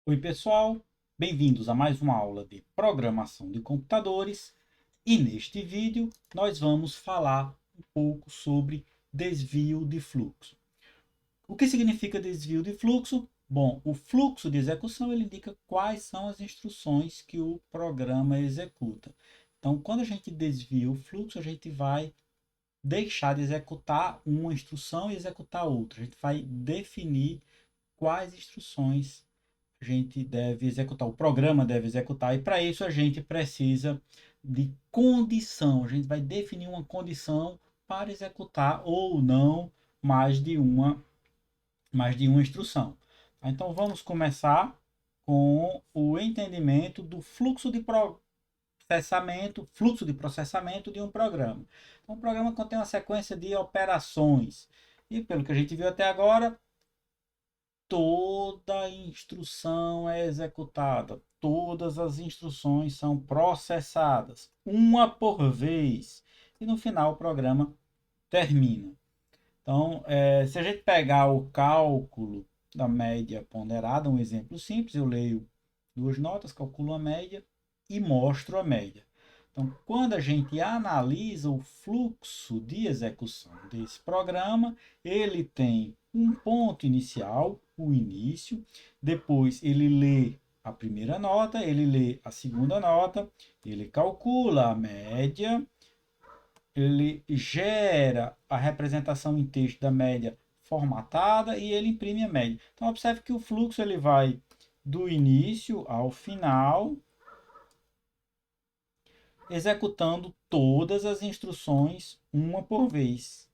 Oi, pessoal, bem-vindos a mais uma aula de programação de computadores e neste vídeo nós vamos falar um pouco sobre desvio de fluxo. O que significa desvio de fluxo? Bom, o fluxo de execução ele indica quais são as instruções que o programa executa. Então, quando a gente desvia o fluxo, a gente vai deixar de executar uma instrução e executar outra. A gente vai definir quais instruções a gente deve executar, o programa deve executar, e para isso a gente precisa de condição. A gente vai definir uma condição para executar ou não mais de uma, mais de uma instrução. Então vamos começar com o entendimento do fluxo de processamento de um programa. Então, um programa contém uma sequência de operações. E pelo que a gente viu até agora, toda instrução é executada, todas as instruções são processadas, uma por vez, e no final o programa termina. Então, se a gente pegar o cálculo da média ponderada, um exemplo simples, eu leio duas notas, calculo a média e mostro a média. Então, quando a gente analisa o fluxo de execução desse programa, ele tem um ponto inicial, o início, depois ele lê a primeira nota, ele lê a segunda nota, ele calcula a média, ele gera a representação em texto da média formatada e ele imprime a média. Então, observe que o fluxo ele vai do início ao final, executando todas as instruções uma por vez.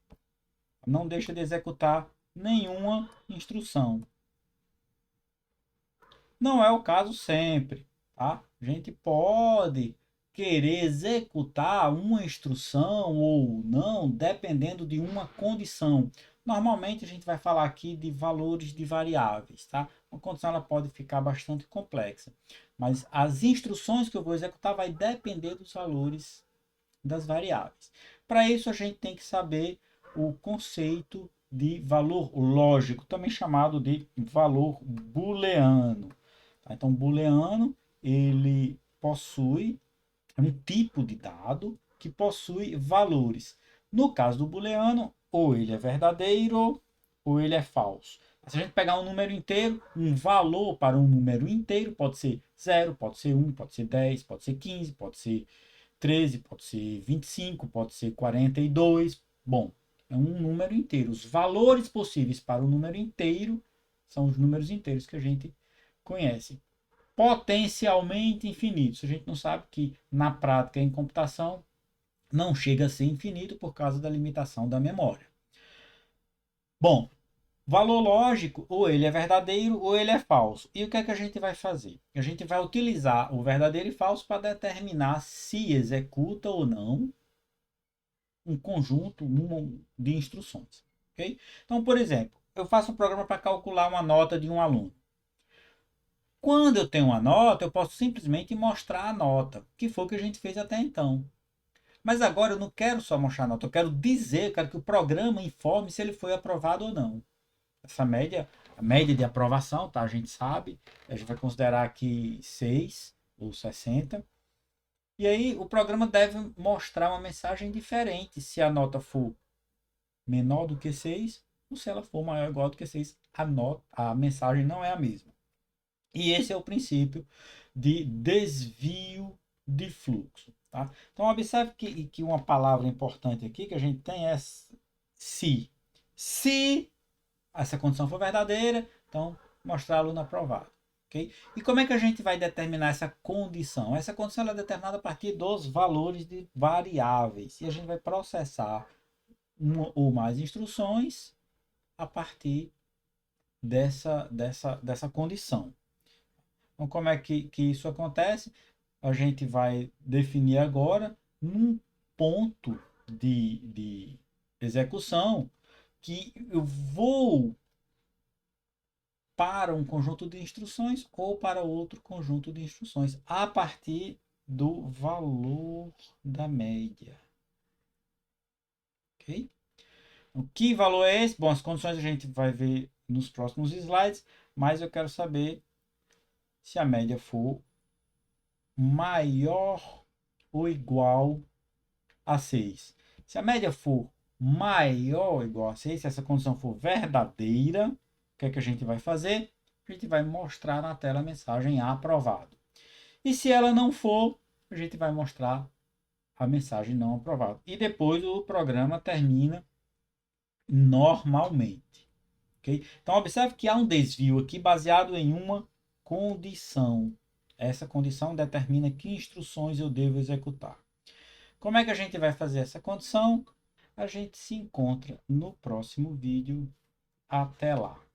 Não deixa de executar nenhuma instrução. Não é o caso sempre, tá? A gente pode querer executar uma instrução ou não, dependendo de uma condição. Normalmente a gente vai falar aqui de valores de variáveis, tá? Uma condição ela pode ficar bastante complexa, mas as instruções que eu vou executar vai depender dos valores das variáveis. Para isso a gente tem que saber o conceito de valor lógico, também chamado de valor booleano. Então, booleano, ele possui um tipo de dado que possui valores. No caso do booleano, ou ele é verdadeiro ou ele é falso. Se a gente pegar um número inteiro, um valor para um número inteiro pode ser 0, pode ser 1, pode ser 10, pode ser 15, pode ser 13, pode ser 25, pode ser 42. Bom, é um número inteiro. Os valores possíveis para o número inteiro são os números inteiros que a gente conhece. Potencialmente infinitos. A gente não sabe que na prática em computação não chega a ser infinito por causa da limitação da memória. Bom, valor lógico, ou ele é verdadeiro ou ele é falso. E o que é que a gente vai fazer? A gente vai utilizar o verdadeiro e falso para determinar se executa ou não um conjunto de instruções. Okay? Então, por exemplo, eu faço um programa para calcular uma nota de um aluno. Quando eu tenho uma nota, eu posso simplesmente mostrar a nota, que foi o que a gente fez até então. Mas agora eu não quero só mostrar a nota, eu quero dizer, eu quero que o programa informe se ele foi aprovado ou não. Essa média, a média de aprovação, tá? A gente sabe, a gente vai considerar aqui 6 ou 60. E aí o programa deve mostrar uma mensagem diferente se a nota for menor do que 6 ou se ela for maior ou igual do que 6, a mensagem não é a mesma. E esse é o princípio de desvio de fluxo. Tá? Então, observe que uma palavra importante aqui que a gente tem é se. Se essa condição for verdadeira, então mostrar o aluno aprovado. Okay? E como é que a gente vai determinar essa condição? Essa condição é determinada a partir dos valores de variáveis. E a gente vai processar uma ou mais instruções a partir dessa condição. Então, como é que isso acontece? A gente vai definir agora um ponto de execução que eu vou para um conjunto de instruções ou para outro conjunto de instruções a partir do valor da média. Ok? O que valor é esse? Bom, as condições a gente vai ver nos próximos slides, mas eu quero saber se a média for maior ou igual a 6. Se a média for maior ou igual a 6, se essa condição for verdadeira, o que é que a gente vai fazer? A gente vai mostrar na tela a mensagem aprovado. E se ela não for, a gente vai mostrar a mensagem não aprovada. E depois o programa termina normalmente. Okay? Então, observe que há um desvio aqui baseado em uma condição. Essa condição determina que instruções eu devo executar. Como é que a gente vai fazer essa condição? A gente se encontra no próximo vídeo. Até lá!